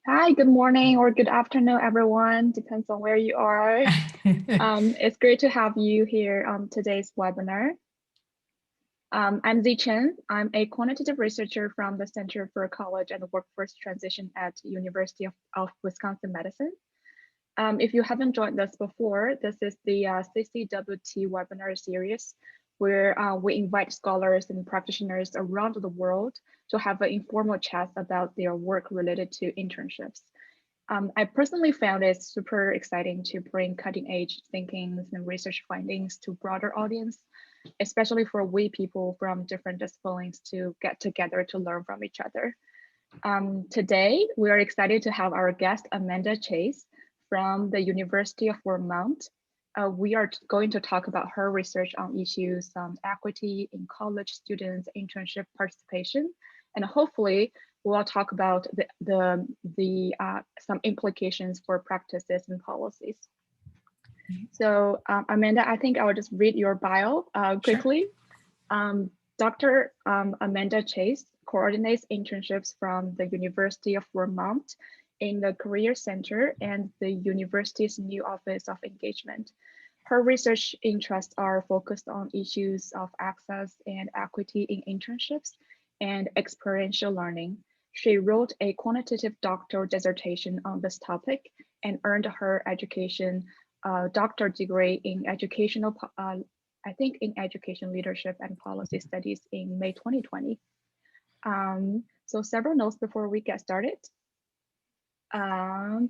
Hi, good morning or good afternoon, everyone. Depends on where you are. It's great to have you here on today's webinar. I'm Chen. I'm a quantitative researcher from the Center for College and Workforce Transition at University of Wisconsin-Madison. If you haven't joined us before, this is the CCWT webinar series where we invite scholars and practitioners around the world to have an informal chat about their work related to internships. I personally found it super exciting to bring cutting edge thinkings and research findings to broader audience, especially for we people from different disciplines to get together to learn from each other. Today, we are excited to have our guest, Amanda Chase, from the University of Vermont. We are going to talk about her research on issues equity in college students' internship participation, and hopefully we'll talk about some implications for practices and policies. So Amanda, I think I will just read your bio quickly. Sure. Dr. Amanda Chase coordinates internships from the University of Vermont in the Career Center and the university's new Office of Engagement. Her research interests are focused on issues of access and equity in internships and experiential learning. She wrote a quantitative doctoral dissertation on this topic and earned her doctoral degree in in education leadership and policy studies in May 2020. So several notes before we get started.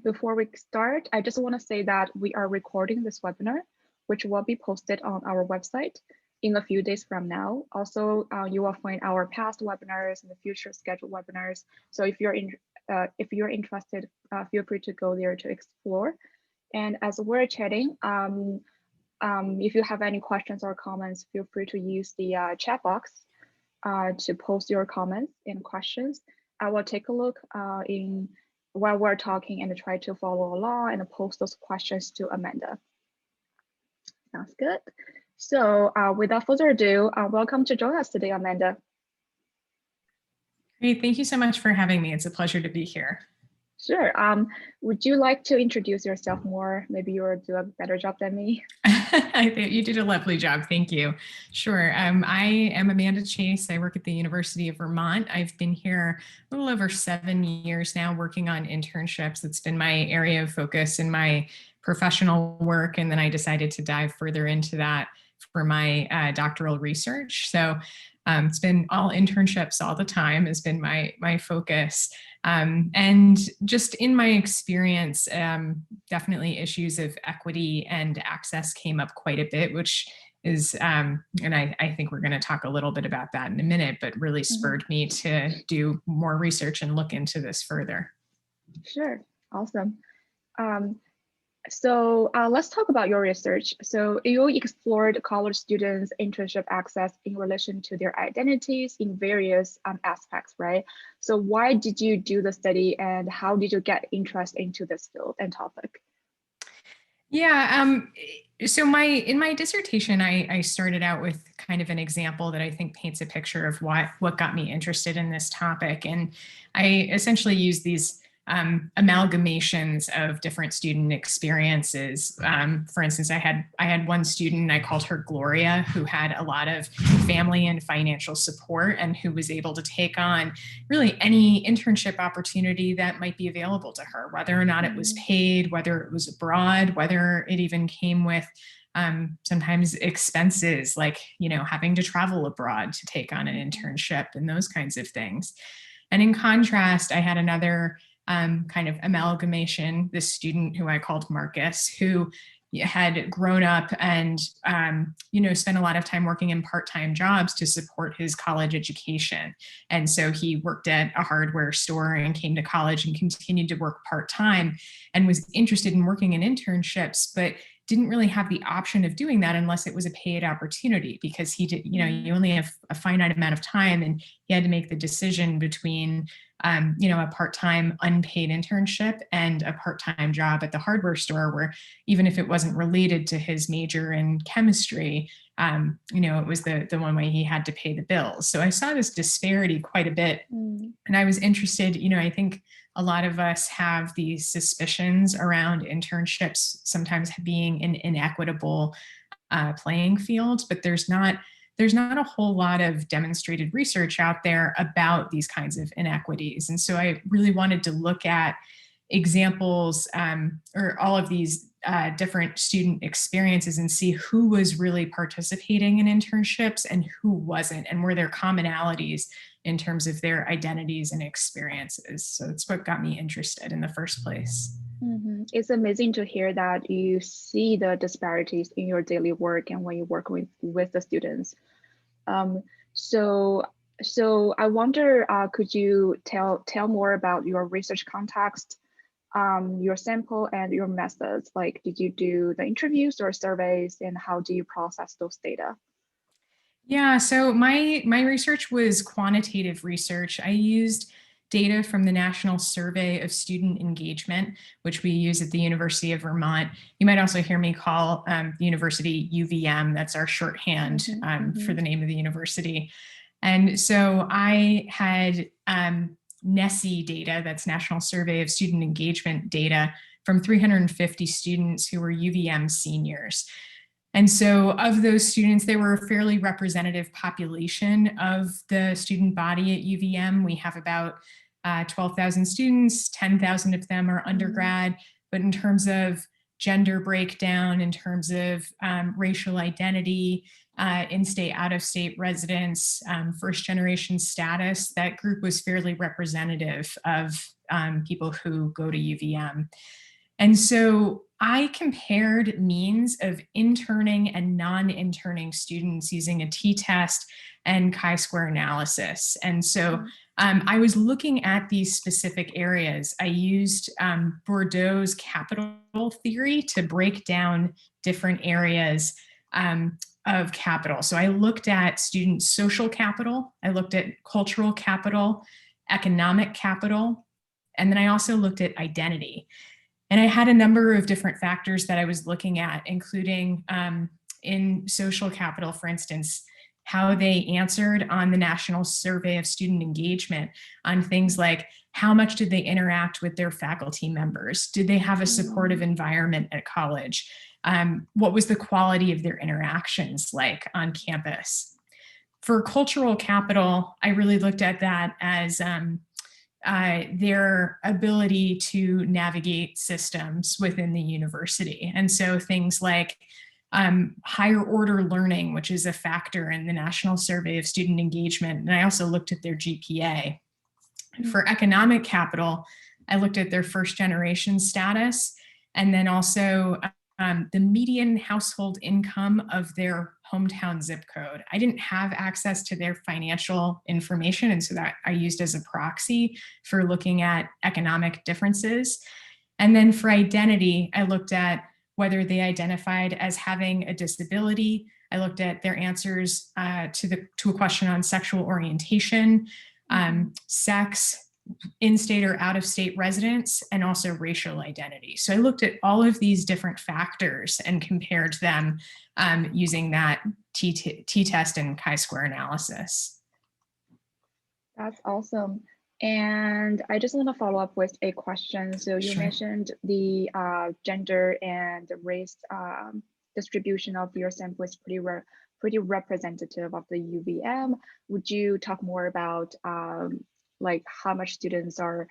Before we start, I just want to say that we are recording this webinar, which will be posted on our website in a few days from now. Also, you will find our past webinars and the future scheduled webinars. So if you're interested, feel free to go there to explore. And as we're chatting, if you have any questions or comments, feel free to use the chat box to post your comments and questions. I will take a look while we're talking and try to follow along and post those questions to Amanda. Sounds good. So without further ado, welcome to join us today, Amanda. Great, thank you so much for having me. It's a pleasure to be here. Sure. Would you like to introduce yourself more? Maybe you'll do a better job than me. I think you did a lovely job. Thank you. Sure. I am Amanda Chase. I work at the University of Vermont. I've been here a little over 7 years now working on internships. It's been my area of focus in my professional work. And then I decided to dive further into that for my doctoral research. So it's been all internships all the time has been my focus. And just in my experience, definitely issues of equity and access came up quite a bit, which is, and I think we're going to talk a little bit about that in a minute, but really spurred me to do more research and look into this further. Sure, awesome. So let's talk about your research. So you explored college students' internship access in relation to their identities in various aspects, right? So why did you do the study and how did you get interest into this field and topic? Yeah, so in my dissertation, I started out with kind of an example that I think paints a picture of what got me interested in this topic. And I essentially used these amalgamations of different student experiences. For instance, I had one student, I called her Gloria, who had a lot of family and financial support and who was able to take on really any internship opportunity that might be available to her, whether or not it was paid, whether it was abroad, whether it even came with sometimes expenses like, having to travel abroad to take on an internship and those kinds of things. And in contrast, I had another kind of amalgamation, this student who I called Marcus, who had grown up and, spent a lot of time working in part-time jobs to support his college education. And so he worked at a hardware store and came to college and continued to work part-time and was interested in working in internships, but didn't really have the option of doing that unless it was a paid opportunity because he did, you only have a finite amount of time and he had to make the decision between a part-time unpaid internship and a part-time job at the hardware store where even if it wasn't related to his major in chemistry, it was the one way he had to pay the bills. So I saw this disparity quite a bit and I was interested, I think a lot of us have these suspicions around internships sometimes being an inequitable playing field, but there's not a whole lot of demonstrated research out there about these kinds of inequities. And so I really wanted to look at examples or all of these different student experiences and see who was really participating in internships and who wasn't, and were there commonalities in terms of their identities and experiences. So it's what got me interested in the first place. Mm-hmm. It's amazing to hear that you see the disparities in your daily work and when you work with the students. So I wonder, could you tell more about your research context, your sample and your methods? Like, did you do the interviews or surveys, and how do you process those data? Yeah, so my research was quantitative research. I used data from the National Survey of Student Engagement, which we use at the University of Vermont. You might also hear me call the university UVM. That's our shorthand for the name of the university. And so I had NSE data, that's National Survey of Student Engagement data, from 350 students who were UVM seniors. And so of those students, they were a fairly representative population of the student body at UVM. We have about 12,000 students, 10,000 of them are undergrad, but in terms of gender breakdown, in terms of racial identity, in-state, out-of-state residents, first-generation status, that group was fairly representative of people who go to UVM. And so I compared means of interning and non-interning students using a t-test and chi-square analysis. And so I was looking at these specific areas. I used Bourdieu's capital theory to break down different areas of capital. So I looked at student social capital, I looked at cultural capital, economic capital, and then I also looked at identity. And I had a number of different factors that I was looking at, including in social capital, for instance, how they answered on the National Survey of Student Engagement on things like how much did they interact with their faculty members? Did they have a supportive environment at college? What was the quality of their interactions like on campus? For cultural capital, I really looked at that as their ability to navigate systems within the university. And so things like higher order learning, which is a factor in the National Survey of Student Engagement. And I also looked at their GPA. For economic capital, I looked at their first generation status, and then also the median household income of their hometown zip code. I didn't have access to their financial information, and so that I used as a proxy for looking at economic differences. And then for identity, I looked at whether they identified as having a disability. I looked at their answers to a question on sexual orientation, sex, in-state or out-of-state residence, and also racial identity. So I looked at all of these different factors and compared them using that t-test and chi-square analysis. That's awesome. And I just want to follow up with a question. So you mentioned the gender and race distribution of your sample is pretty representative of the UVM. Would you talk more about like how much students are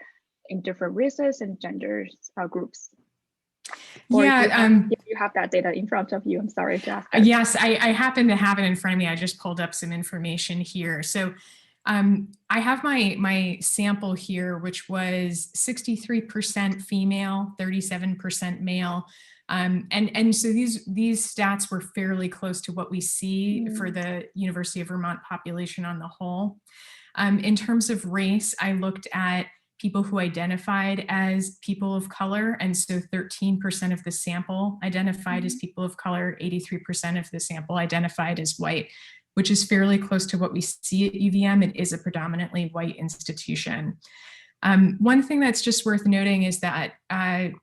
in different races and genders groups? Or if you have that data in front of you, I'm sorry to ask. Yes, I happen to have it in front of me. I just pulled up some information here. So I have my sample here, which was 63% female, 37% male. And so these stats were fairly close to what we see for the University of Vermont population on the whole. In terms of race, I looked at people who identified as people of color. And so 13% of the sample identified as people of color, 83% of the sample identified as white, which is fairly close to what we see at UVM. It is a predominantly white institution. One thing that's just worth noting is that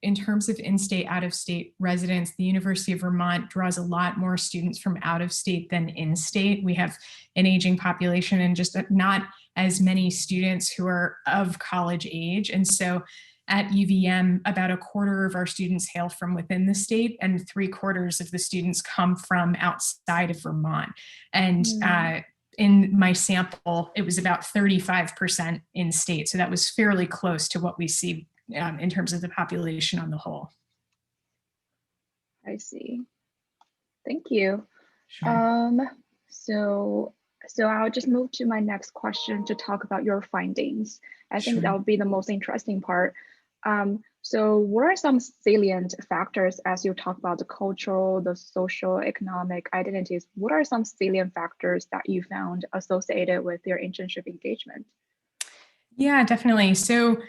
in terms of in-state, out-of-state residents, the University of Vermont draws a lot more students from out-of-state than in-state. We have an aging population and just not as many students who are of college age. And so at UVM, about a quarter of our students hail from within the state and 3/4 of the students come from outside of Vermont. And in my sample, it was about 35% in state. So that was fairly close to what we see in terms of the population on the whole. I see. Thank you. Sure. So I'll just move to my next question to talk about your findings. I think Sure. that would be the most interesting part. So what are some salient factors as you talk about the cultural, the social, economic identities? What are some salient factors that you found associated with your internship engagement? Yeah, definitely. So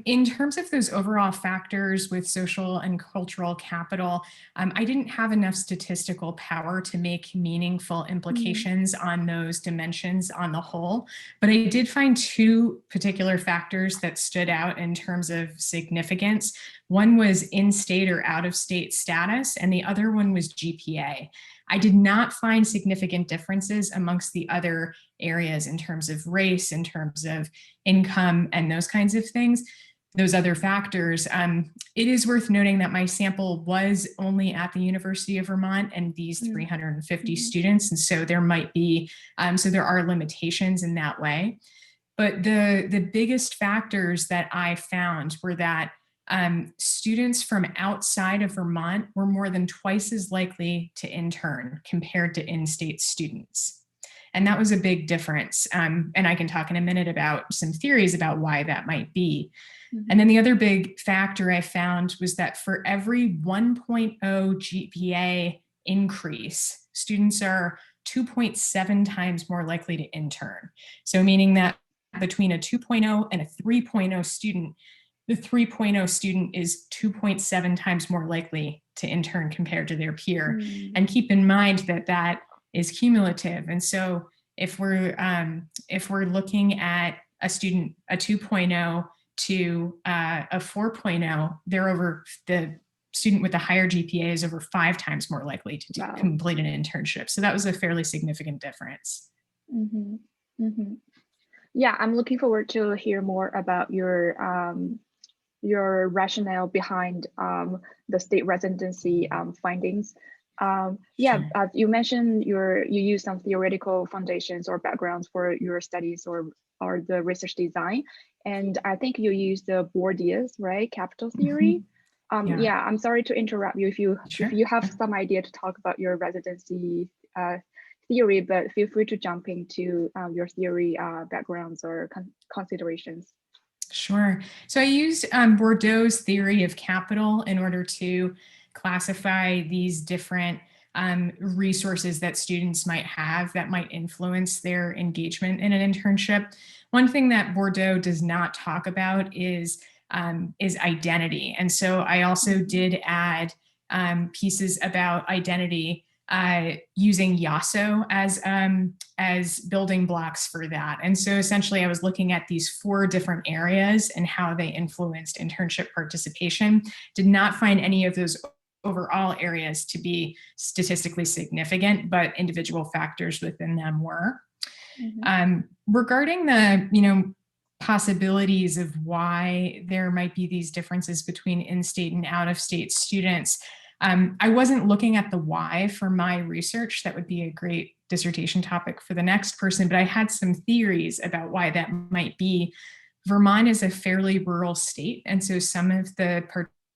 in terms of those overall factors with social and cultural capital, I didn't have enough statistical power to make meaningful implications on those dimensions on the whole. But I did find two particular factors that stood out in terms of significance. One was in-state or out-of-state status, and the other one was GPA. I did not find significant differences amongst the other areas in terms of race, in terms of income, and those kinds of things, those other factors. It is worth noting that my sample was only at the University of Vermont and these 350 students. And so there might be, so there are limitations in that way. But the biggest factors that I found were that students from outside of Vermont were more than twice as likely to intern compared to in-state students. And that was a big difference. And I can talk in a minute about some theories about why that might be. And then the other big factor I found was that for every 1.0 GPA increase, students are 2.7 times more likely to intern. So meaning that between a 2.0 and a 3.0 student, the 3.0 student is 2.7 times more likely to intern compared to their peer. And keep in mind that that is cumulative. And so if we're looking at a student, a 2.0 to a 4.0, the student with the higher GPA is over 5 times more likely to complete an internship. So that was a fairly significant difference. Yeah, I'm looking forward to hear more about your rationale behind the state residency findings. Yeah, as you mentioned, you use some theoretical foundations or backgrounds for your studies or the research design, and I think you use the Bourdieu's, right, capital theory. Yeah, I'm sorry to interrupt you if you have some idea to talk about your residency theory, but feel free to jump into your theory backgrounds or considerations. Sure. So I used Bourdieu's theory of capital in order to classify these different resources that students might have that might influence their engagement in an internship. One thing that Bourdieu does not talk about is identity. And so I also did add pieces about identity using Yasso as building blocks for that. And so essentially I was looking at these 4 different areas and how they influenced internship participation. Did not find any of those overall areas to be statistically significant, but individual factors within them were. Regarding the, possibilities of why there might be these differences between in-state and out-of-state students, I wasn't looking at the why for my research. That would be a great dissertation topic for the next person, but I had some theories about why that might be. Vermont is a fairly rural state, and so some of the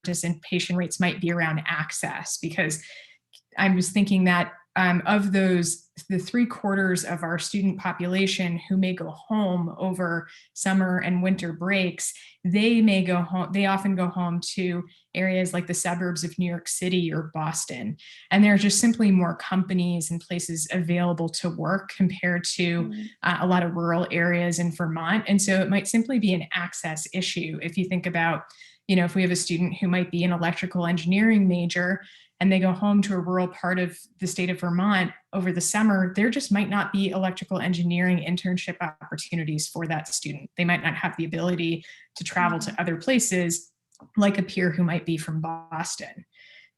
participation rates might be around access, because I was thinking that of those, the 3/4 of our student population who may go home over summer and winter breaks, they may go home, they often go home to areas like the suburbs of New York City or Boston. And there are just simply more companies and places available to work compared to a lot of rural areas in Vermont. And so it might simply be an access issue. If you think about, if we have a student who might be an electrical engineering major, and they go home to a rural part of the state of Vermont over the summer, there just might not be electrical engineering internship opportunities for that student. They might not have the ability to travel to other places like a peer who might be from Boston.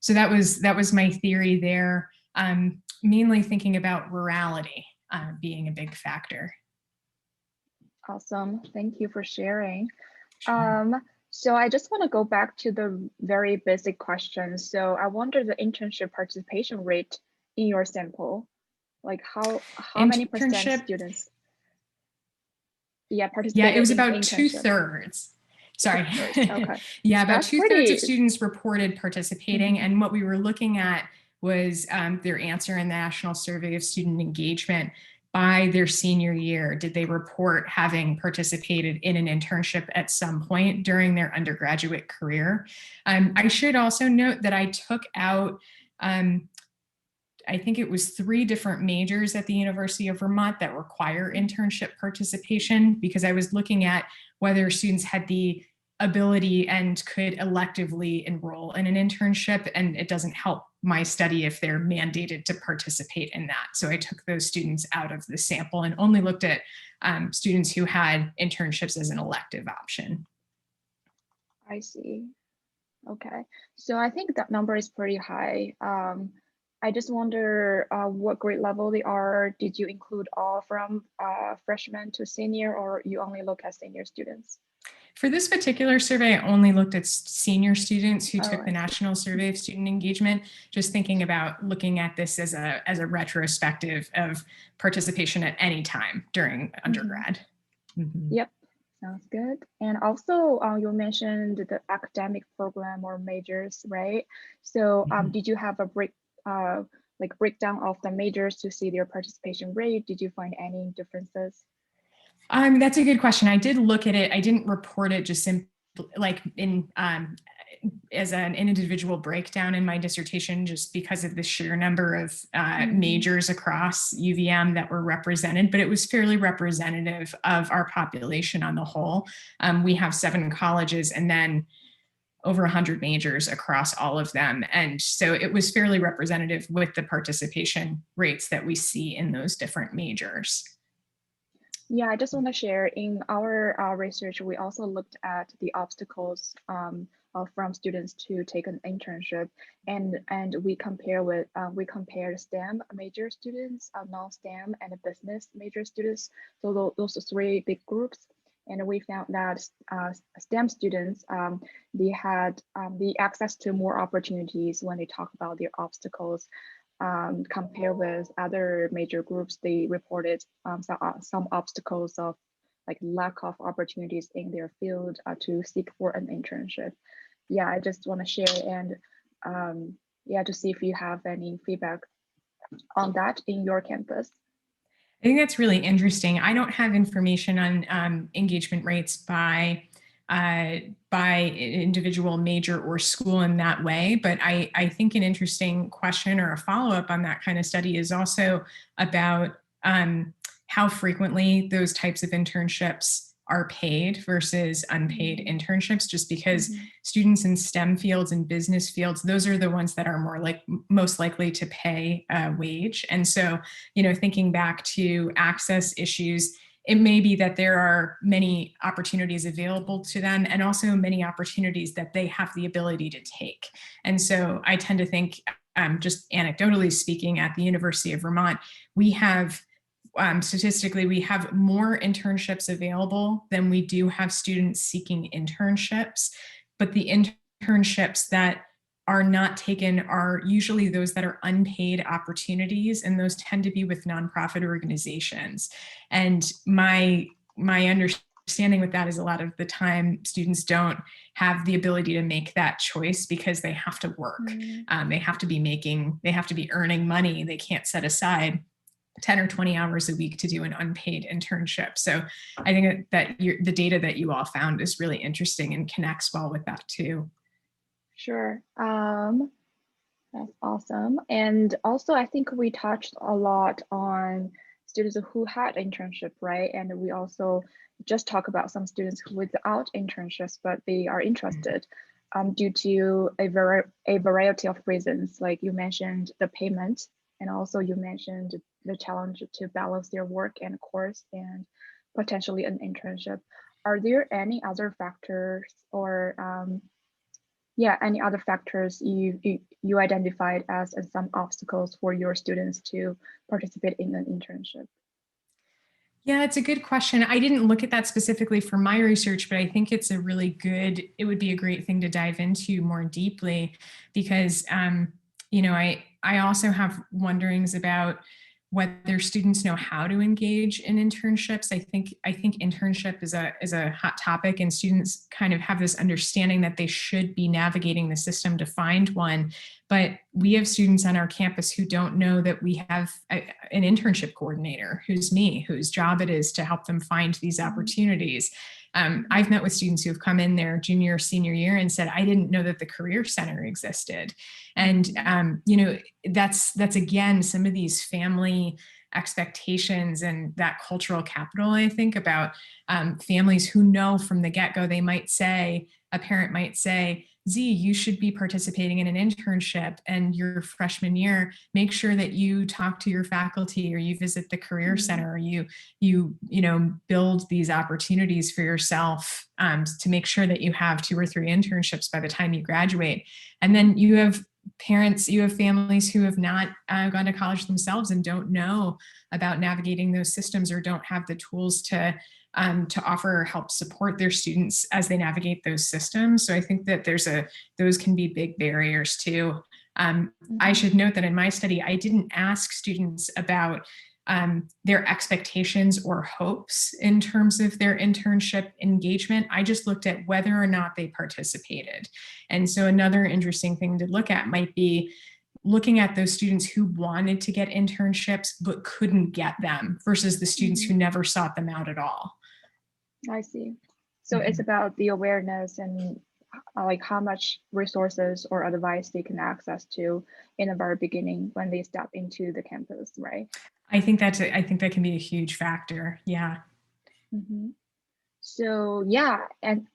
So that was my theory there, mainly thinking about rurality being a big factor. Awesome. Thank you for sharing. Sure. So I just want to go back to the very basic question. So I wonder the internship participation rate in your sample, like how many percent students Yeah, participated it was in about internship? 2/3. Sorry. Okay. Yeah, about That's 2/3 pretty... of students reported participating. And what we were looking at was their answer in the National Survey of Student Engagement by their senior year. Did they report having participated in an internship at some point during their undergraduate career? I should also note that I took out I think it was 3 different majors at the University of Vermont that require internship participation, because I was looking at whether students had the ability and could electively enroll in an internship, and it doesn't help my study if they're mandated to participate in that. So I took those students out of the sample and only looked at students who had internships as an elective option. I see. Okay. So I think that number is pretty high. I just wonder what grade level they are. Did you include all from freshman to senior, or you only look at senior students? For this particular survey, I only looked at senior students who took the I National Survey of Student Engagement, just thinking about looking at this as a retrospective of participation at any time during undergrad. Yep, sounds good. And also, you mentioned the academic program or majors, right? So did you have a breakdown of the majors to see their participation rate? Did you find any differences? That's a good question. I did look at it. I didn't report it just simply like in as an individual breakdown in my dissertation, just because of the sheer number of majors across UVM that were represented, but it was fairly representative of our population on the whole. We have 7 colleges and then over 100 majors across all of them. And so it was fairly representative with the participation rates that we see in those different majors. Yeah, I just want to share in our research, we also looked at the obstacles from students to take an internship, and we compared STEM major students, non-STEM, and business major students. So those 3 big groups, and we found that STEM students they had the access to more opportunities when they talk about their obstacles. Compared with other major groups, they reported some obstacles of like lack of opportunities in their field to seek for an internship. Yeah, I just want to share and yeah, to see if you have any feedback on that in your campus. I think that's really interesting. I don't have information on engagement rates by individual major or school in that way. But I think an interesting question or a follow-up on that kind of study is also about how frequently those types of internships are paid versus unpaid internships, just because students in STEM fields and business fields, those are the ones that are most likely to pay a wage. And so, thinking back to access issues, it may be that there are many opportunities available to them and also many opportunities that they have the ability to take. And so I tend to think, just anecdotally speaking, at the University of Vermont, we have statistically, we have more internships available than we do have students seeking internships. But the internships that are not taken are usually those that are unpaid opportunities, and those tend to be with nonprofit organizations. And my understanding with that is a lot of the time students don't have the ability to make that choice because they have to work. They have to be earning money. They can't set aside 10 or 20 hours a week to do an unpaid internship. So I think that the data that you all found is really interesting and connects well with that too. Sure. That's awesome. And also, I think we touched a lot on students who had internship, right? And we also just talk about some students without internships, but they are interested. due to a variety of reasons, like you mentioned the payment, and also you mentioned the challenge to balance their work and course and potentially an internship. Are there any other factors or any other factors you identified as some obstacles for your students to participate in an internship? Yeah, it's a good question. I didn't look at that specifically for my research, but I think it's a really good, it would be a great thing to dive into more deeply because, you know, I also have wonderings about whether students know how to engage in internships. I think internship is a hot topic, and students kind of have this understanding that they should be navigating the system to find one. But we have students on our campus who don't know that we have an internship coordinator, who's me, whose job it is to help them find these opportunities. I've met with students who have come in their junior or senior year and said, I didn't know that the Career Center existed. And, you know, that's again, some of these family expectations and that cultural capital, I think, about families who know from the get-go. They might say, a parent might say, Z, you should be participating in an internship, and your freshman year, make sure that you talk to your faculty, or you visit the Career Center, or you know, build these opportunities for yourself to make sure that you have 2 or 3 internships by the time you graduate. And then you have parents, you have families who have not gone to college themselves and don't know about navigating those systems, or don't have the tools to offer or help support their students as they navigate those systems. So I think that those can be big barriers too. I should note that in my study, I didn't ask students about their expectations or hopes in terms of their internship engagement. I just looked at whether or not they participated. And so another interesting thing to look at might be looking at those students who wanted to get internships but couldn't get them versus the students who never sought them out at all. I see. So it's about the awareness and like how much resources or advice they can access to in the very beginning when they step into the campus, right? I think that can be a huge factor. Yeah. So yeah, and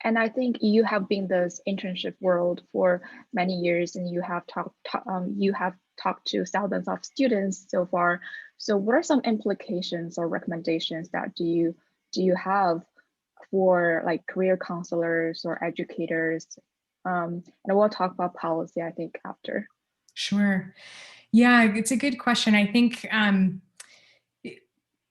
I think you have been this internship world for many years, and you have talked to thousands of students so far. So what are some implications or recommendations that do you have for like career counselors or educators? And we'll talk about policy, I think, after. Sure. Yeah, it's a good question. I think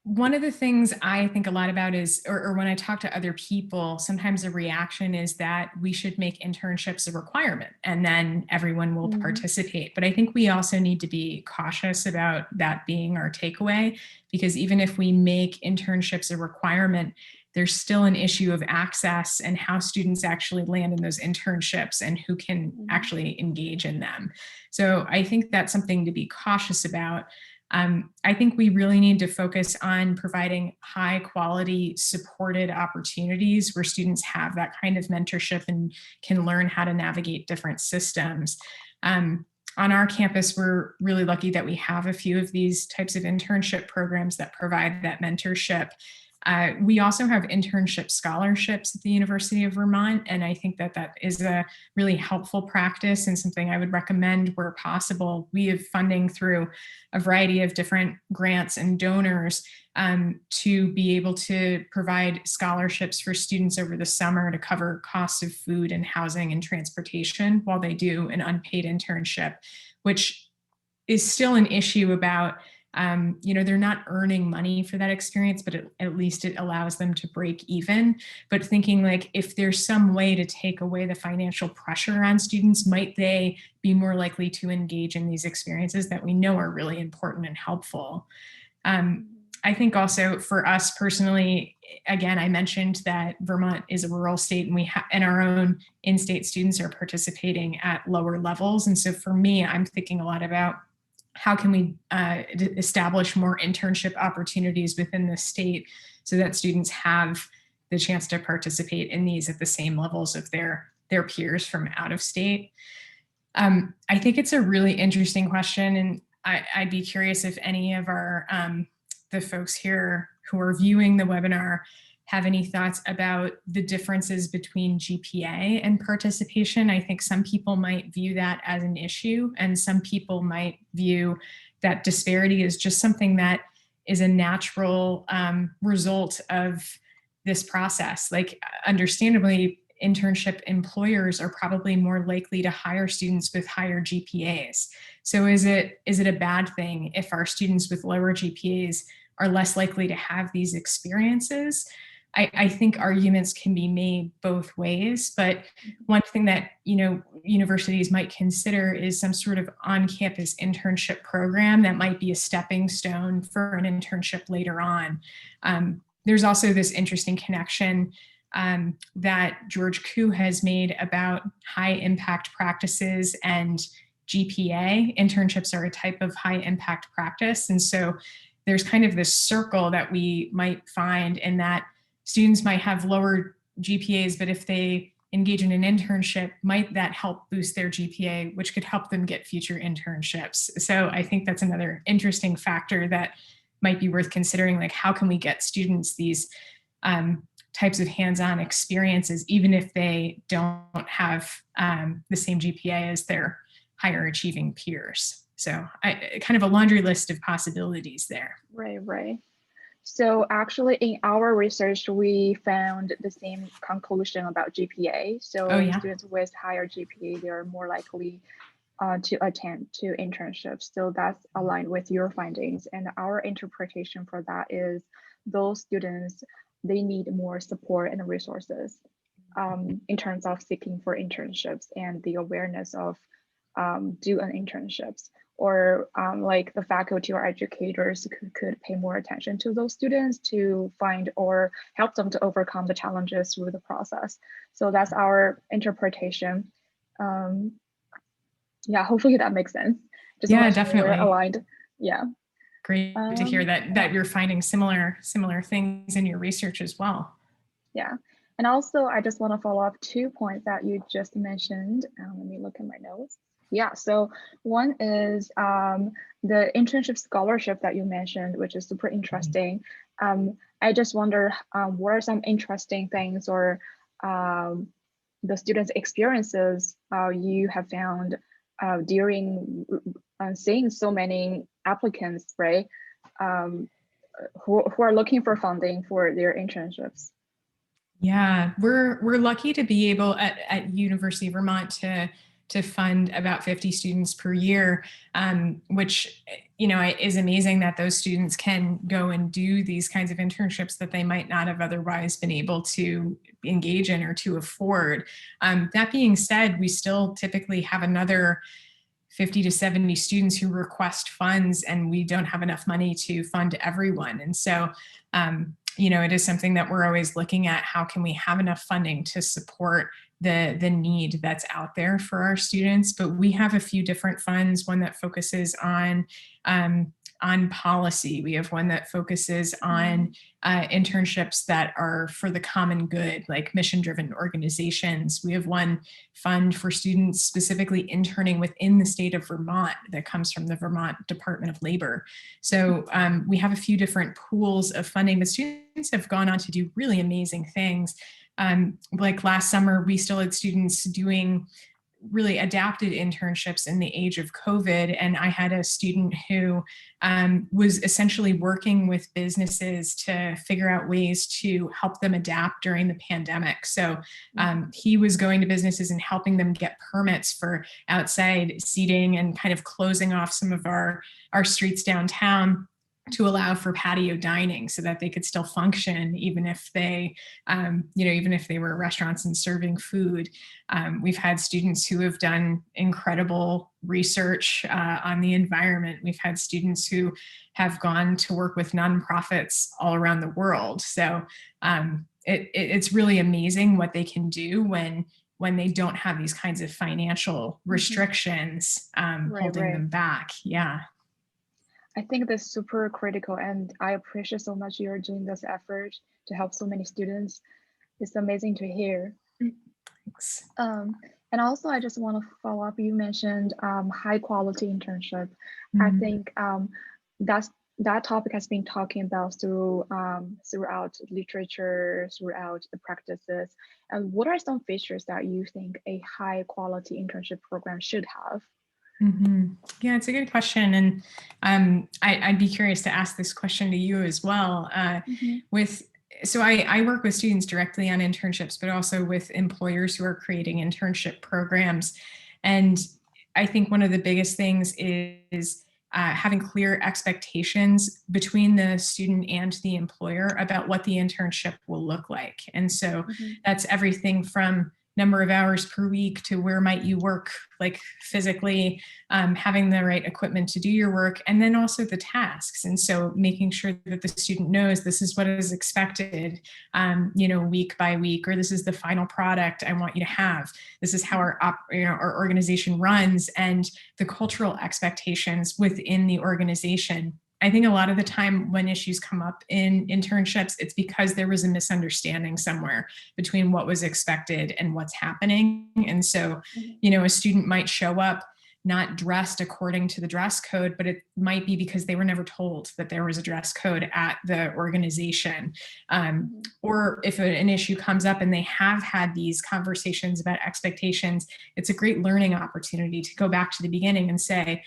one of the things I think a lot about is, or when I talk to other people, sometimes the reaction is that we should make internships a requirement and then everyone will participate. But I think we also need to be cautious about that being our takeaway, because even if we make internships a requirement, there's still an issue of access and how students actually land in those internships and who can actually engage in them. So I think that's something to be cautious about. I think we really need to focus on providing high quality supported opportunities where students have that kind of mentorship and can learn how to navigate different systems. On our campus, we're really lucky that we have a few of these types of internship programs that provide that mentorship. We also have internship scholarships at the University of Vermont, and I think that is a really helpful practice and something I would recommend where possible. We have funding through a variety of different grants and donors to be able to provide scholarships for students over the summer to cover costs of food and housing and transportation while they do an unpaid internship, which is still an issue about you know, they're not earning money for that experience, but at least it allows them to break even. But thinking like, if there's some way to take away the financial pressure on students, might they be more likely to engage in these experiences that we know are really important and helpful? I think also for us personally, again, I mentioned that Vermont is a rural state, and our own in-state students are participating at lower levels. And so for me, I'm thinking a lot about how can we establish more internship opportunities within the state so that students have the chance to participate in these at the same levels of their peers from out of state? I think it's a really interesting question, and I'd be curious if any of our the folks here who are viewing the webinar have any thoughts about the differences between GPA and participation. I think some people might view that as an issue, and some people might view that disparity as just something that is a natural result of this process. Like, understandably, internship employers are probably more likely to hire students with higher GPAs. So is it a bad thing if our students with lower GPAs are less likely to have these experiences? I think arguments can be made both ways, but one thing that, you know, universities might consider is some sort of on-campus internship program that might be a stepping stone for an internship later on. There's also this interesting connection that George Koo has made about high impact practices and GPA. Internships are a type of high impact practice. And so there's kind of this circle that we might find in that students might have lower GPAs, but if they engage in an internship, might that help boost their GPA, which could help them get future internships. So I think that's another interesting factor that might be worth considering, like how can we get students these types of hands-on experiences, even if they don't have the same GPA as their higher achieving peers. So kind of a laundry list of possibilities there. Right. So actually in our research, we found the same conclusion about GPA. So students with higher GPA, they're more likely to attend to internships. So that's aligned with your findings. And our interpretation for that is those students, they need more support and resources in terms of seeking for internships and the awareness of doing internships, or like the faculty or educators could pay more attention to those students to find or help them to overcome the challenges through the process. So that's our interpretation. Yeah, hopefully that makes sense. Just definitely. We're aligned. Yeah. Great to hear that you're finding similar things in your research as well. Yeah. And also, I just want to follow up 2 points that you just mentioned. Let me look at my notes. Yeah, so one is the internship scholarship that you mentioned, which is super interesting. I just wonder what are some interesting things or the students' experiences you have found during seeing so many applicants, right? Who are looking for funding for their internships. Yeah, we're lucky to be able at University of Vermont to fund about 50 students per year, which, you know, is amazing that those students can go and do these kinds of internships that they might not have otherwise been able to engage in or to afford. That being said, we still typically have another 50 to 70 students who request funds, and we don't have enough money to fund everyone. And so, you know, it is something that we're always looking at. How can we have enough funding to support the need that's out there for our students? But we have a few different funds, one that focuses on policy. We have one that focuses on internships that are for the common good, like mission-driven organizations. We have one fund for students specifically interning within the state of Vermont that comes from the Vermont Department of Labor. So we have a few different pools of funding, but students have gone on to do really amazing things. Like last summer, we still had students doing really adapted internships in the age of COVID. And I had a student who was essentially working with businesses to figure out ways to help them adapt during the pandemic. So he was going to businesses and helping them get permits for outside seating and kind of closing off some of our streets downtown to allow for patio dining so that they could still function even if they, even if they were restaurants and serving food. We've had students who have done incredible research on the environment. We've had students who have gone to work with nonprofits all around the world. So it's really amazing what they can do when they don't have these kinds of financial restrictions holding them back. Yeah. I think that's super critical, and I appreciate so much you're doing this effort to help so many students. It's amazing to hear. Thanks. And also, I just want to follow up. You mentioned high quality internship. I think that's that topic has been talking about throughout literature, throughout the practices. And what are some features that you think a high quality internship program should have? Yeah, it's a good question. And I'd be curious to ask this question to you as well. So I work with students directly on internships, but also with employers who are creating internship programs. And I think one of the biggest things is having clear expectations between the student and the employer about what the internship will look like. And so that's everything from number of hours per week to where might you work, like physically, having the right equipment to do your work, and then also the tasks. And so making sure that the student knows this is what is expected, week by week, or this is the final product I want you to have. This is how our organization runs, and the cultural expectations within the organization. I think a lot of the time when issues come up in internships, it's because there was a misunderstanding somewhere between what was expected and what's happening. And so, a student might show up not dressed according to the dress code, but it might be because they were never told that there was a dress code at the organization. Or if an issue comes up and they have had these conversations about expectations, it's a great learning opportunity to go back to the beginning and say,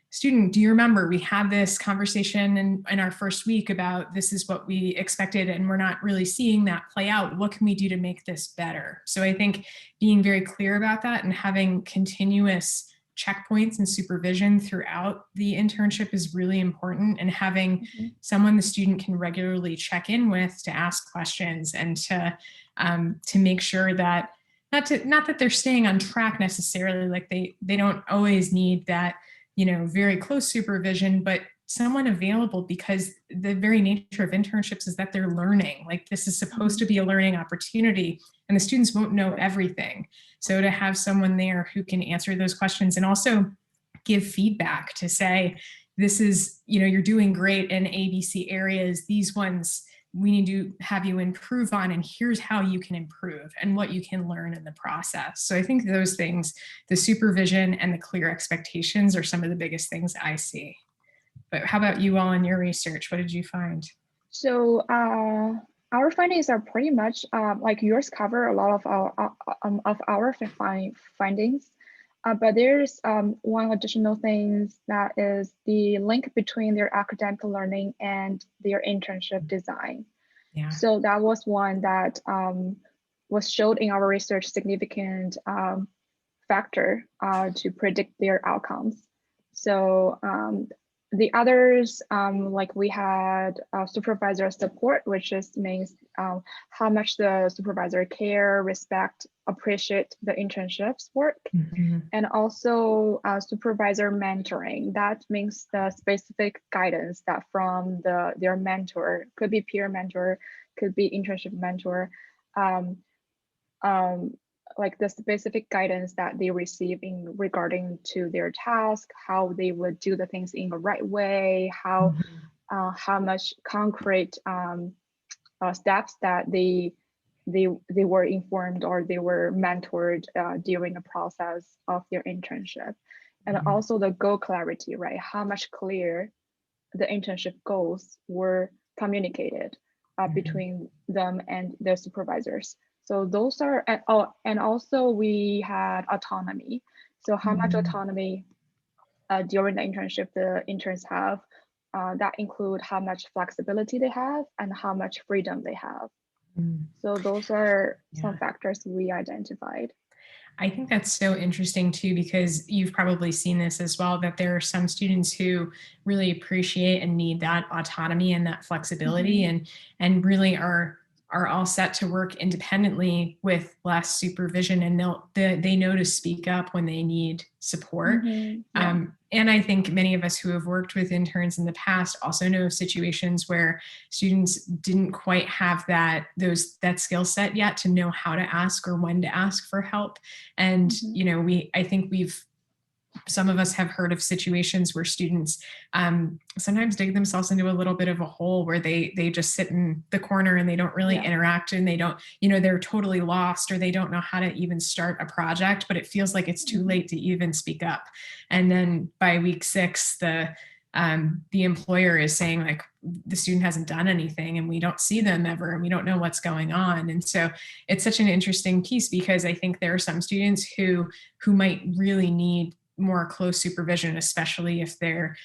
student, do you remember we had this conversation in our first week about this is what we expected and we're not really seeing that play out. What can we do to make this better? So I think being very clear about that and having continuous checkpoints and supervision throughout the internship is really important, and having someone the student can regularly check in with to ask questions and to make sure that not that they're staying on track necessarily, like they don't always need that very close supervision, but someone available, because the very nature of internships is that they're learning. Like, this is supposed to be a learning opportunity, and the students won't know everything. So to have someone there who can answer those questions and also give feedback to say, this is, you're doing great in ABC areas, these ones we need to have you improve on, and here's how you can improve and what you can learn in the process. So I think those things, the supervision and the clear expectations, are some of the biggest things I see. But how about you all in your research? What did you find? So our findings are pretty much like yours cover a lot of our findings. But there's one additional thing, that is the link between their academic learning and their internship design. Yeah. So that was one that was showed in our research significant factor to predict their outcomes. So the others, like we had supervisor support, which just means how much the supervisor care, respect, appreciate the internships work, and also supervisor mentoring. That means the specific guidance that from their mentor, could be peer mentor, could be internship mentor, like the specific guidance that they receive in regarding to their task, how they would do the things in the right way, how much concrete steps that they were informed or they were mentored during the process of their internship. And also the goal clarity, right? How much clear the internship goals were communicated between them and their supervisors. So those are, and also we had autonomy. So how much autonomy during the internship the interns have, that include how much flexibility they have and how much freedom they have. So those are some factors we identified. I think that's so interesting too, because you've probably seen this as well, that there are some students who really appreciate and need that autonomy and that flexibility, and really are all set to work independently with less supervision, and they know to speak up when they need support. And I think many of us who have worked with interns in the past also know of situations where students didn't quite have that skill set yet to know how to ask or when to ask for help. And I think some of us have heard of situations where students sometimes dig themselves into a little bit of a hole where they just sit in the corner and they don't really interact, and they don't, they're totally lost, or they don't know how to even start a project, but it feels like it's too late to even speak up. And then by week 6, the the employer is saying like, the student hasn't done anything and we don't see them ever and we don't know what's going on. And so it's such an interesting piece, because I think there are some students who might really need more close supervision, especially if they're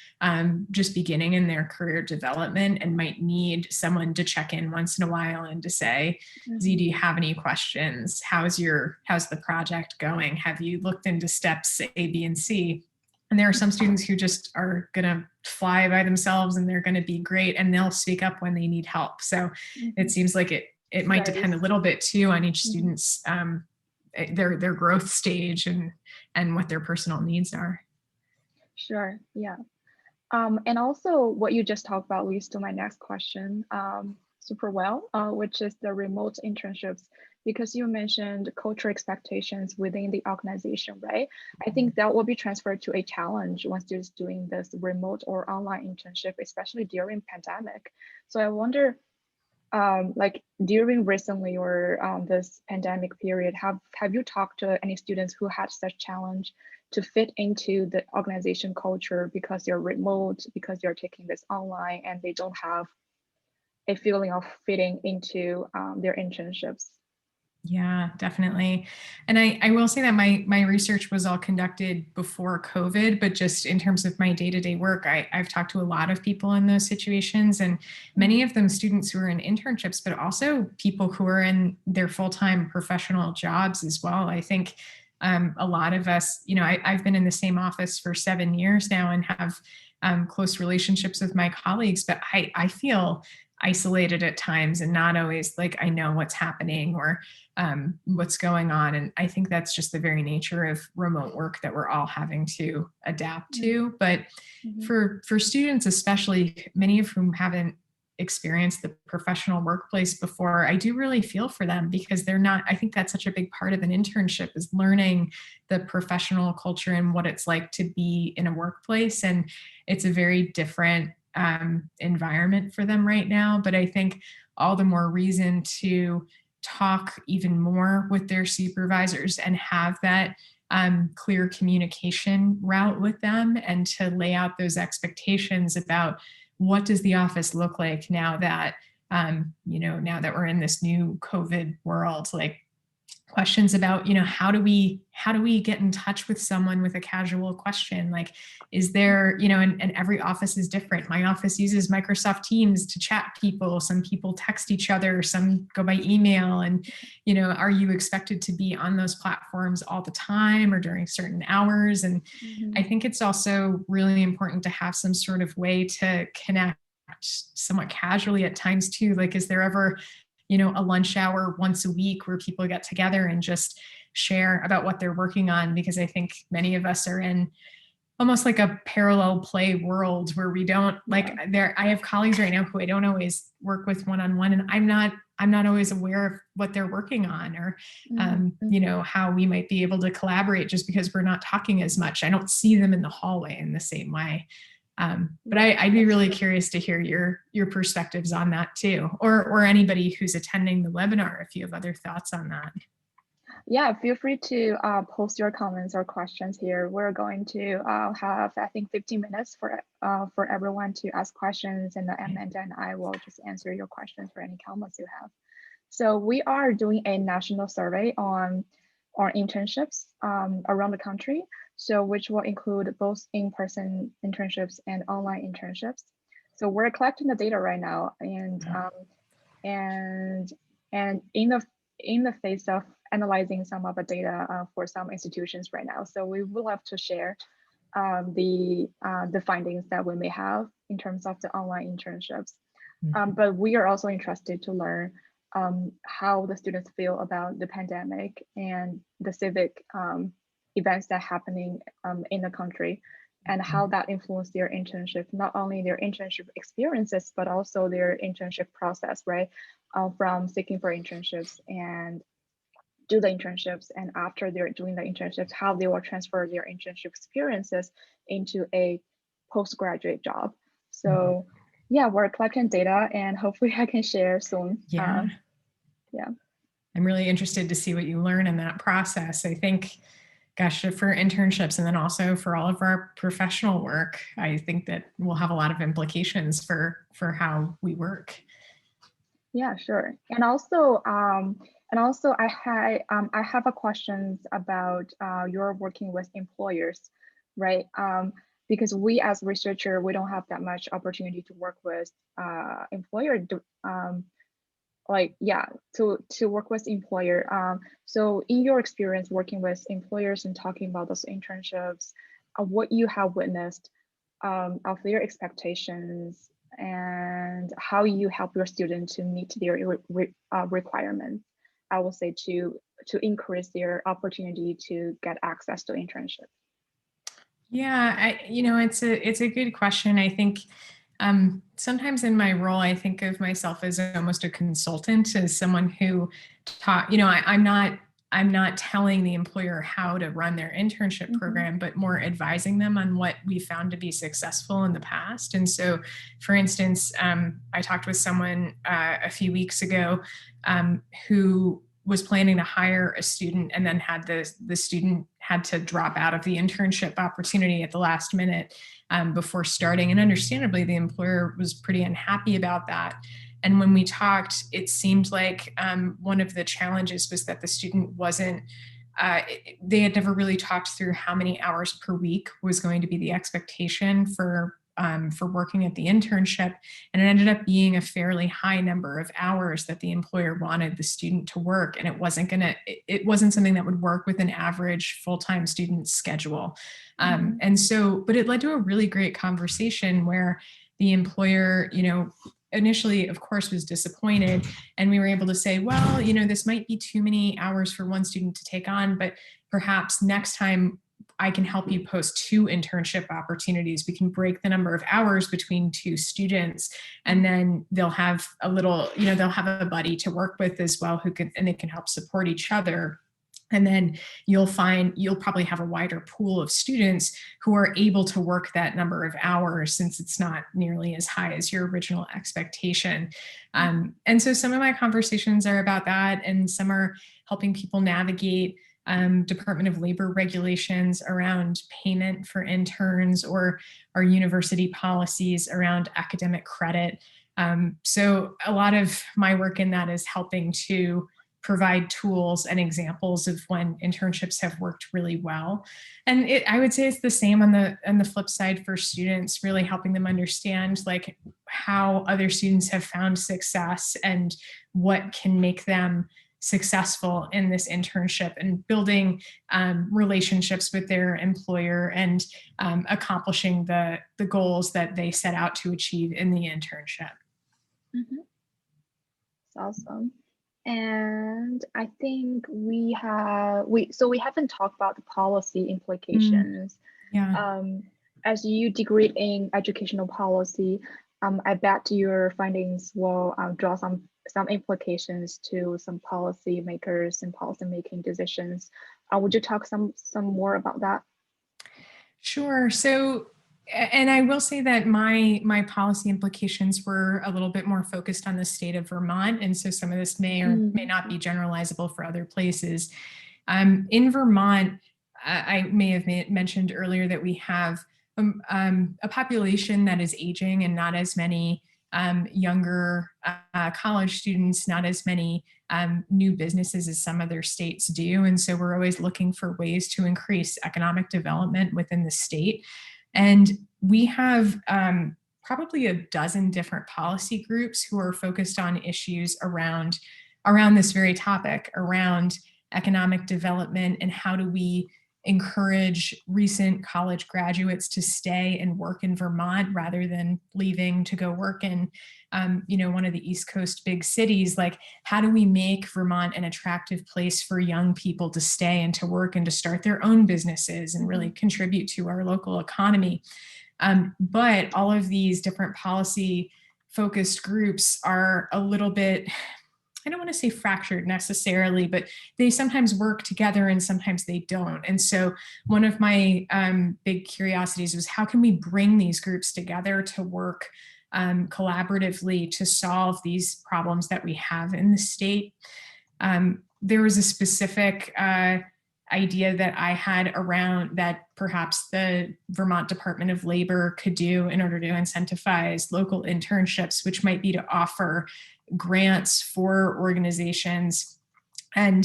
just beginning in their career development, and might need someone to check in once in a while and to say, Z, do you have any questions? How's the project going? Have you looked into steps A, B, and C? And there are some students who just are going to fly by themselves and they're going to be great and they'll speak up when they need help. So it seems like it might depend a little bit too on each student's their growth stage and what their personal needs are. Sure, yeah. And also what you just talked about leads to my next question super well, which is the remote internships, because you mentioned cultural expectations within the organization, right? I think that will be transferred to a challenge once you're doing this remote or online internship, especially during pandemic. So I wonder, like during recently or this pandemic period, have you talked to any students who had such challenge to fit into the organization culture because you're remote, because you're taking this online and they don't have a feeling of fitting into their internships? Yeah, definitely. And I will say that my research was all conducted before COVID, but just in terms of my day-to-day work, I've talked to a lot of people in those situations, and many of them students who are in internships, but also people who are in their full-time professional jobs as well. I think a lot of us, I've been in the same office for 7 years now and have close relationships with my colleagues, but I feel isolated at times and not always like I know what's happening or what's going on. And I think that's just the very nature of remote work that we're all having to adapt to. But for students, especially many of whom haven't experienced the professional workplace before, I do really feel for them, because I think that's such a big part of an internship, is learning the professional culture and what it's like to be in a workplace. And it's a very different environment for them right now. But I think all the more reason to talk even more with their supervisors and have that clear communication route with them, and to lay out those expectations about what does the office look like now that now that we're in this new COVID world. Like questions about, how do we get in touch with someone with a casual question? Like, is there, and every office is different. My office uses Microsoft Teams to chat people. Some people text each other, some go by email. And, are you expected to be on those platforms all the time or during certain hours? And I think it's also really important to have some sort of way to connect somewhat casually at times too. Like, is there ever a lunch hour once a week where people get together and just share about what they're working on? Because I think many of us are in almost like a parallel play world where we don't I have colleagues right now who I don't always work with one-on-one, and I'm not always aware of what they're working on, or how we might be able to collaborate just because we're not talking as much. I don't see them in the hallway in the same way. But I'd be really curious to hear your perspectives on that too, or anybody who's attending the webinar, if you have other thoughts on that. Yeah, feel free to post your comments or questions here. We're going to have, I think, 15 minutes for everyone to ask questions, and then I will just answer your questions for any comments you have. So we are doing a national survey on internships around the country, so which will include both in-person internships and online internships. So we're collecting the data right now, and in the face of analyzing some of the data for some institutions right now. So we would love to share the findings that we may have in terms of the online internships. But we are also interested to learn how the students feel about the pandemic and the civic events that are happening in the country, and how that influenced their internship, not only their internship experiences, but also their internship process, right? From seeking for internships and do the internships, and after they're doing the internships, how they will transfer their internship experiences into a postgraduate job. So yeah, we're collecting data, and hopefully I can share soon. Yeah. I'm really interested to see what you learn in that process. I think gosh, for internships and then also for all of our professional work, I think that will have a lot of implications for how we work. Yeah, sure. And also I have a questions about your working with employers, right? Because we as researcher, we don't have that much opportunity to work with employer, like yeah, to work with employer. So in your experience working with employers and talking about those internships, what you have witnessed of their expectations and how you help your student to meet their requirements, I would say to increase their opportunity to get access to internship. Yeah, it's a good question. I think sometimes in my role, I think of myself as almost a consultant, as someone who taught, I'm not telling the employer how to run their internship program, but more advising them on what we found to be successful in the past. And so, for instance, I talked with someone a few weeks ago who was planning to hire a student and then had the student had to drop out of the internship opportunity at the last minute before starting. And understandably, the employer was pretty unhappy about that. And when we talked, it seemed like one of the challenges was that the student wasn't, they had never really talked through how many hours per week was going to be the expectation for working at the internship. And it ended up being a fairly high number of hours that the employer wanted the student to work. And it wasn't something that would work with an average full-time student schedule. And so, but it led to a really great conversation where the employer, initially, of course, was disappointed. And we were able to say, well, this might be too many hours for one student to take on, but perhaps next time I can help you post 2 internship opportunities. We can break the number of hours between 2 students, and then they'll have a little, they'll have a buddy to work with as well and they can help support each other. And then you'll probably have a wider pool of students who are able to work that number of hours, since it's not nearly as high as your original expectation. And so some of my conversations are about that, and some are helping people navigate Department of Labor regulations around payment for interns, or our university policies around academic credit. So a lot of my work in that is helping to provide tools and examples of when internships have worked really well. And I would say it's the same on the flip side for students, really helping them understand like how other students have found success and what can make them successful in this internship, and building relationships with their employer, and accomplishing the goals that they set out to achieve in the internship. That's awesome. And I think we haven't talked about the policy implications. Yeah. As you degree in educational policy, I bet your findings will draw some implications to some policy makers and policy making decisions. Would you talk some more about that? Sure. So, and I will say that my policy implications were a little bit more focused on the state of Vermont, and so some of this may or may not be generalizable for other places. In Vermont, I may have mentioned earlier that we have a population that is aging, and not as many younger college students, not as many new businesses as some other states do. And so we're always looking for ways to increase economic development within the state. And we have probably a dozen different policy groups who are focused on issues around this very topic, around economic development, and how do we encourage recent college graduates to stay and work in Vermont rather than leaving to go work in, one of the East Coast big cities. Like, how do we make Vermont an attractive place for young people to stay and to work and to start their own businesses and really contribute to our local economy? But all of these different policy focused groups are a little bit, I don't want to say fractured necessarily, but they sometimes work together and sometimes they don't. And so one of my big curiosities was, how can we bring these groups together to work collaboratively to solve these problems that we have in the state? There was a specific idea that I had around that perhaps the Vermont Department of Labor could do in order to incentivize local internships, which might be to offer grants for organizations. And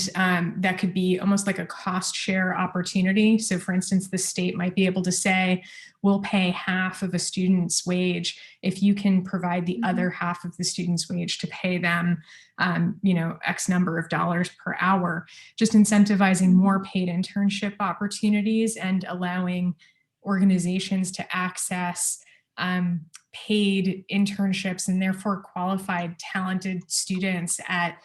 that could be almost like a cost share opportunity. So for instance, the state might be able to say, we'll pay half of a student's wage if you can provide the other half of the student's wage to pay them, X number of dollars per hour, just incentivizing more paid internship opportunities and allowing organizations to access paid internships and therefore qualified, talented students at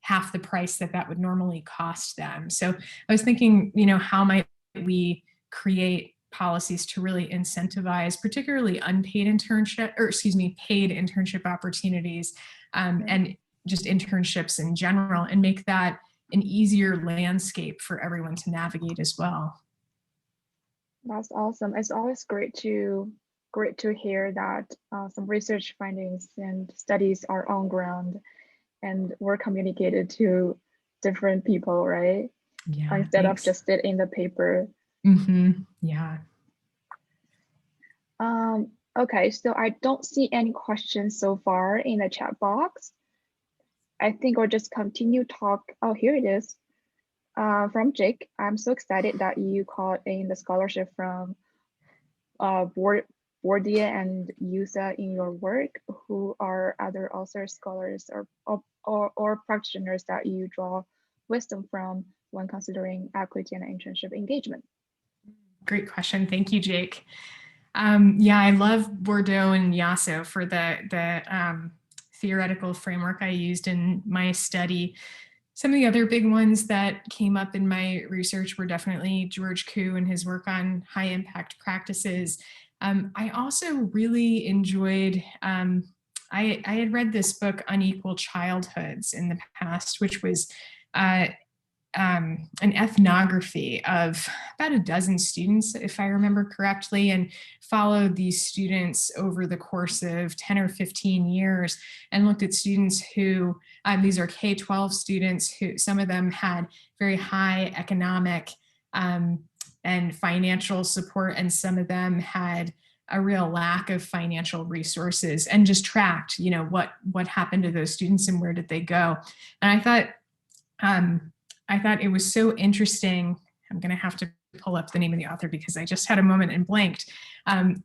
half the price that would normally cost them. So I was thinking, how might we create policies to really incentivize particularly paid internship opportunities and just internships in general, and make that an easier landscape for everyone to navigate as well. That's awesome. It's always great to hear that some research findings and studies are on ground and were communicated to different people, right? Yeah. Instead of just it in the paper. Yeah. Okay, so I don't see any questions so far in the chat box. I think we'll just continue talk. Oh, here it is. From Jake. I'm so excited that you called in the scholarship from Bordia and Yusa in your work. Who are other authors, scholars, or practitioners that you draw wisdom from when considering equity and internship engagement? Great question. Thank you, Jake. Yeah, I love Bordeaux and Yasso for the theoretical framework I used in my study. Some of the other big ones that came up in my research were definitely George Koo and his work on high impact practices. I also really enjoyed, I had read this book, Unequal Childhoods, in the past, which was an ethnography of about a dozen students, if I remember correctly, and followed these students over the course of 10 or 15 years and looked at students who, these are K-12 students who, some of them had very high economic and financial support, and some of them had a real lack of financial resources, and just tracked, what happened to those students and where did they go. And I thought it was so interesting. I'm going to have to pull up the name of the author because I just had a moment and blanked.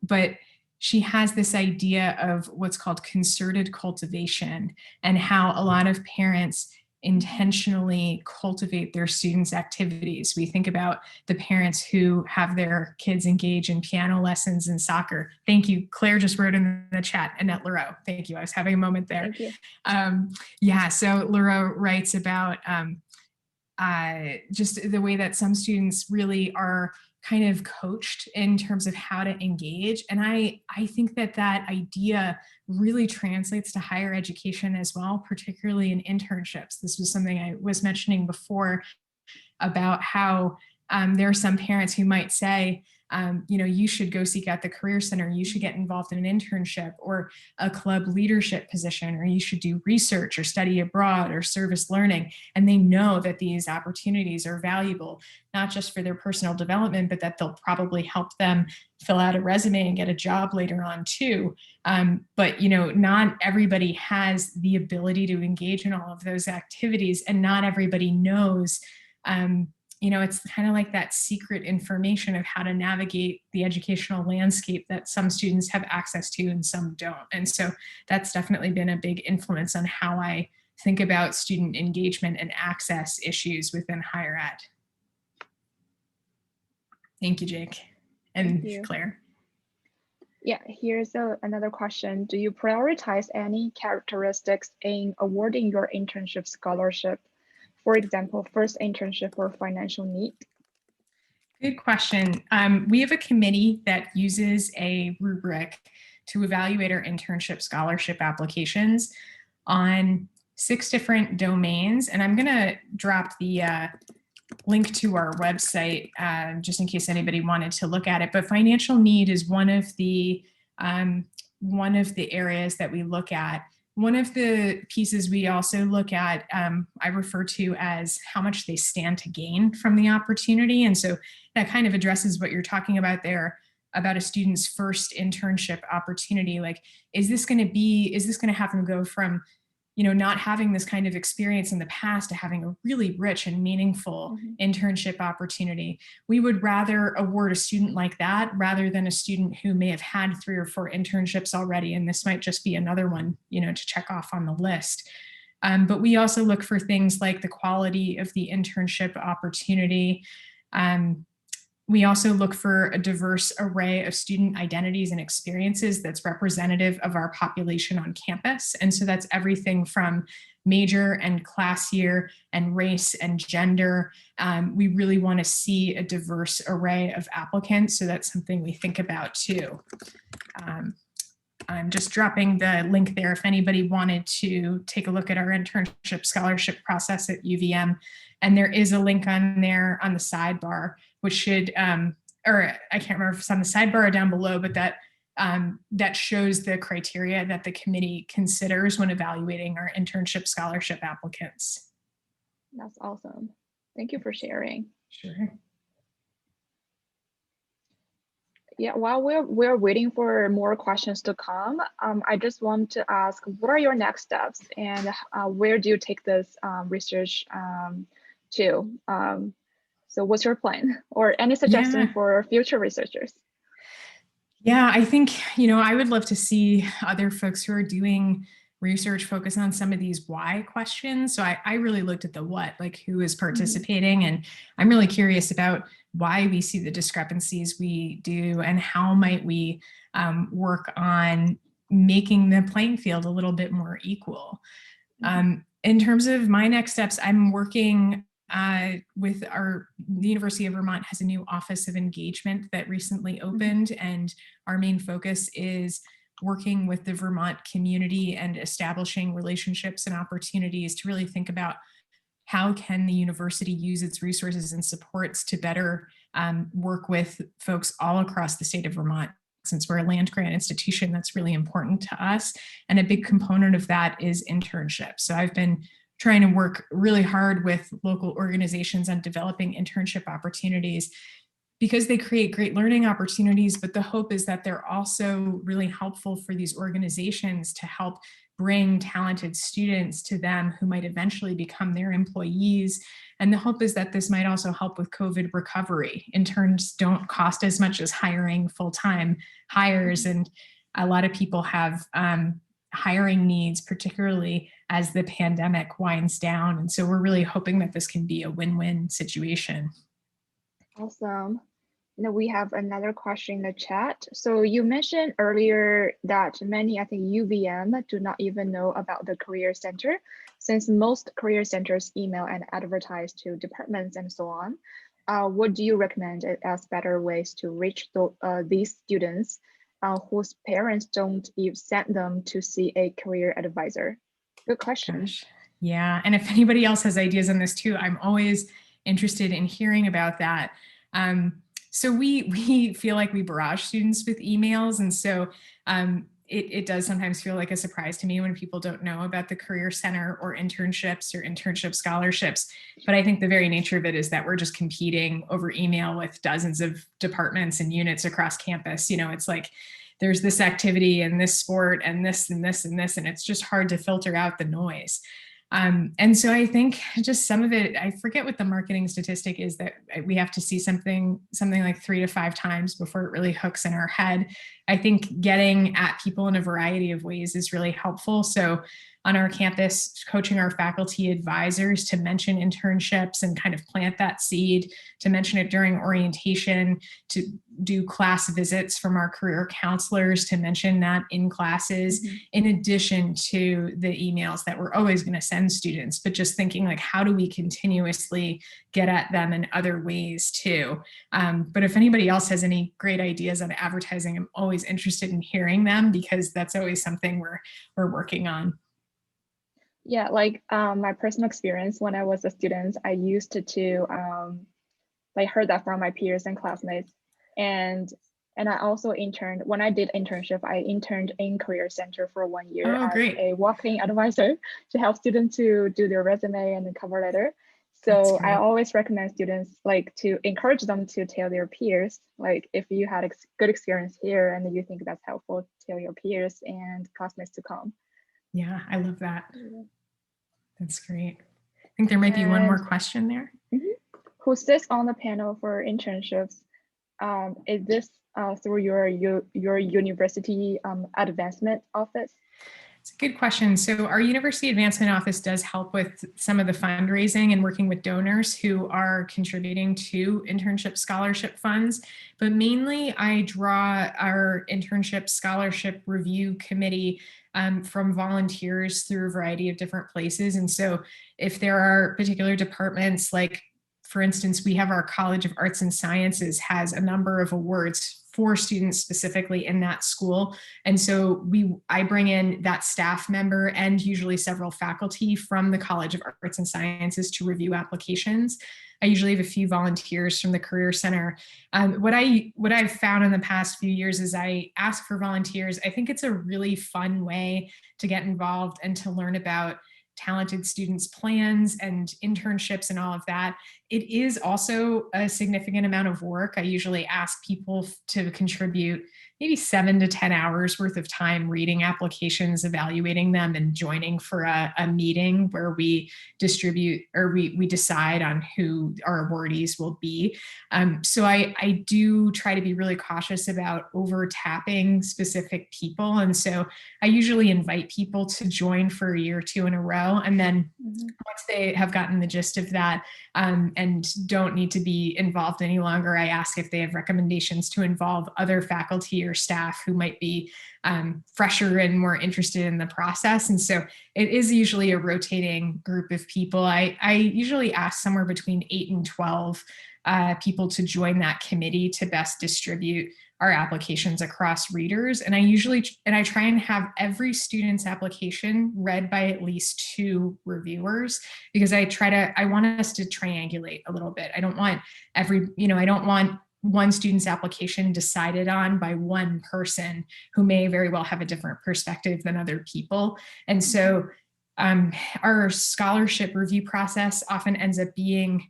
But she has this idea of what's called concerted cultivation, and how a lot of parents intentionally cultivate their students' activities. We think about the parents who have their kids engage in piano lessons and soccer. Thank you. Claire just wrote in the chat, Annette Leroux. Thank you. I was having a moment there. Thank you. Yeah, so Leroux writes about just the way that some students really are kind of coached in terms of how to engage. And I think that idea really translates to higher education as well, particularly in internships. This was something I was mentioning before about how there are some parents who might say, you should go seek out the Career Center, you should get involved in an internship or a club leadership position, or you should do research or study abroad or service learning. And they know that these opportunities are valuable, not just for their personal development, but that they'll probably help them fill out a resume and get a job later on too. But not everybody has the ability to engage in all of those activities, and not everybody knows it's kind of like that secret information of how to navigate the educational landscape that some students have access to and some don't. And so that's definitely been a big influence on how I think about student engagement and access issues within higher ed. Thank you, Jake. And Claire. Yeah, here's another question. Do you prioritize any characteristics in awarding your internship scholarship? For example, first internship or financial need? Good question. We have a committee that uses a rubric to evaluate our internship scholarship applications on 6 different domains. And I'm going to drop the link to our website just in case anybody wanted to look at it. But financial need is one of the areas that we look at. one of the pieces we also look at, I refer to as how much they stand to gain from the opportunity. And so that kind of addresses what you're talking about there about a student's first internship opportunity. Like, is this going to have them go from, not having this kind of experience in the past to having a really rich and meaningful internship opportunity? We would rather award a student like that rather than a student who may have had 3 or 4 internships already, and this might just be another one, to check off on the list. But we also look for things like the quality of the internship opportunity. We also look for a diverse array of student identities and experiences that's representative of our population on campus. And so that's everything from major and class year and race and gender. We really want to see a diverse array of applicants. So that's something we think about too. I'm just dropping the link there if anybody wanted to take a look at our internship scholarship process at UVM. And there is a link on there on the sidebar, which should, or I can't remember if it's on the sidebar or down below, but that shows the criteria that the committee considers when evaluating our internship scholarship applicants. That's awesome. Thank you for sharing. Sure. Yeah, while we're waiting for more questions to come, I just want to ask, what are your next steps, and where do you take this research to? So what's your plan, or any suggestion for future researchers? Yeah, I think, I would love to see other folks who are doing research focus on some of these why questions. So I really looked at the what, like who is participating, and I'm really curious about why we see the discrepancies we do and how might we work on making the playing field a little bit more equal. In terms of my next steps, I'm working with the University of Vermont has a new Office of Engagement that recently opened, and our main focus is working with the Vermont community and establishing relationships and opportunities to really think about how can the university use its resources and supports to better work with folks all across the state of Vermont, since we're a land grant institution. That's really important to us. And a big component of that is internships. So I've been trying to work really hard with local organizations on developing internship opportunities because they create great learning opportunities, but the hope is that they're also really helpful for these organizations to help bring talented students to them who might eventually become their employees. And the hope is that this might also help with COVID recovery. Interns don't cost as much as hiring full-time hires, and a lot of people have hiring needs, particularly as the pandemic winds down. And so we're really hoping that this can be a win-win situation. Awesome. We have another question in the chat. So you mentioned earlier that many, I think UVM, do not even know about the Career Center, since most career centers email and advertise to departments and so on. What do you recommend as better ways to reach these students whose parents don't even send them to see a career advisor? Good question. Gosh. Yeah, and if anybody else has ideas on this too, I'm always interested in hearing about that. So we feel like we barrage students with emails, and so it does sometimes feel like a surprise to me when people don't know about the Career Center or internships or internship scholarships. But I think the very nature of it is that we're just competing over email with dozens of departments and units across campus. It's like there's this activity and this sport and this and this and this, and it's just hard to filter out the noise. And so I think just some of it, I forget what the marketing statistic is, that we have to see something like 3 to 5 times before it really hooks in our head. I think getting at people in a variety of ways is really helpful. So on our campus, coaching our faculty advisors to mention internships and kind of plant that seed, to mention it during orientation, to do class visits from our career counselors, to mention that in classes, in addition to the emails that we're always going to send students, but just thinking like, how do we continuously get at them in other ways too? But if anybody else has any great ideas on advertising, I'm always interested in hearing them, because that's always something we're working on. Yeah, like my personal experience when I was a student, I used to like heard that from my peers and classmates, and And I also interned, when I did internship, I interned in Career Center for 1 year Oh, as great. a walk-in advisor to help students to do their resume and the cover letter. That's So I great. always recommend students like to encourage them to tell their peers, like if you had good experience here and you think that's helpful, tell your peers and classmates to come. Yeah, I love that. That's great. I think there might be one more question there. Who sits on the panel for internships? Is this through your university advancement office? It's a good question. So our University Advancement Office does help with some of the fundraising and working with donors who are contributing to internship scholarship funds. But mainly I draw our internship scholarship review committee from volunteers through a variety of different places. And so if there are particular departments, like for instance, we have our College of Arts and Sciences has a number of awards for students specifically in that school. And so I bring in that staff member and usually several faculty from the College of Arts and Sciences to review applications. I usually have a few volunteers from the Career Center. What I've found in the past few years is I ask for volunteers. I think it's a really fun way to get involved and to learn about talented students' plans and internships and all of that. It is also a significant amount of work. I usually ask people to contribute maybe 7 to 10 hours worth of time reading applications, evaluating them, and joining for a meeting where we distribute or we decide on who our awardees will be. So I do try to be really cautious about over tapping specific people. And so I usually invite people to join for a year or two in a row. And then once they have gotten the gist of that and don't need to be involved any longer, I ask if they have recommendations to involve other faculty or staff who might be fresher and more interested in the process. And so it is usually a rotating group of people. I usually ask somewhere between 8 and 12 people to join that committee to best distribute our applications across readers. And I try and have every student's application read by at least 2 reviewers, because I want us to triangulate a little bit. I don't want I don't want one student's application decided on by one person who may very well have a different perspective than other people. And so our scholarship review process often ends up being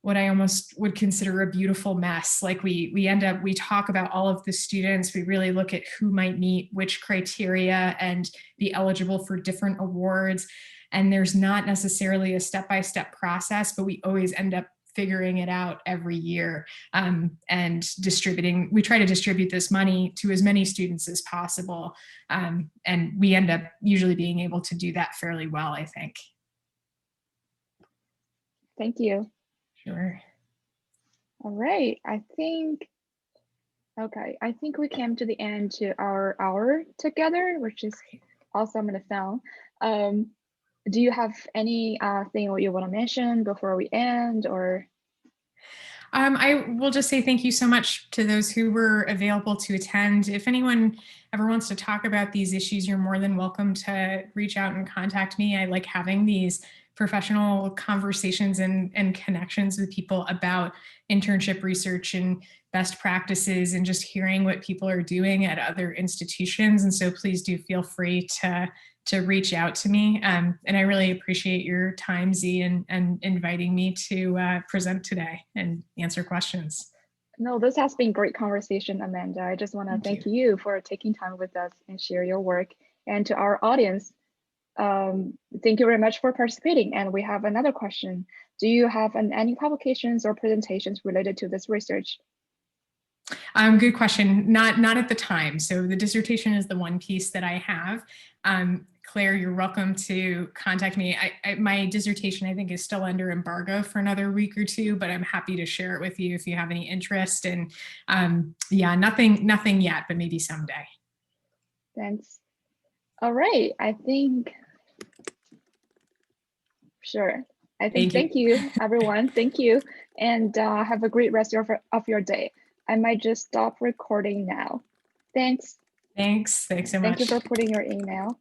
what I almost would consider a beautiful mess. Like we talk about all of the students, we really look at who might meet which criteria and be eligible for different awards. And there's not necessarily a step-by-step process, but we always end up figuring it out every year and distributing. We try to distribute this money to as many students as possible. And we end up usually being able to do that fairly well, I think. Thank you. Sure. All right, I think we came to the end to our hour together, which is awesome and fun. Do you have any thing you want to mention before we end, or? I will just say thank you so much to those who were available to attend. If anyone ever wants to talk about these issues, you're more than welcome to reach out and contact me. I like having these professional conversations and connections with people about internship research and best practices and just hearing what people are doing at other institutions. And so please do feel free to reach out to me. And I really appreciate your time, Z, and inviting me to present today and answer questions. No, this has been great conversation, Amanda. I just want to thank you for taking time with us and share your work. And to our audience, thank you very much for participating. And we have another question. Do you have any publications or presentations related to this research? Good question. Not at the time. So the dissertation is the one piece that I have. Claire, you're welcome to contact me. My dissertation, I think, is still under embargo for another week or two, but I'm happy to share it with you if you have any interest. And yeah, nothing yet, but maybe someday. Thanks. All right, I think, sure. I think thank you, everyone. Thank you, and have a great rest of your day. I might just stop recording now. Thanks. Thanks so much. Thank you for putting your email.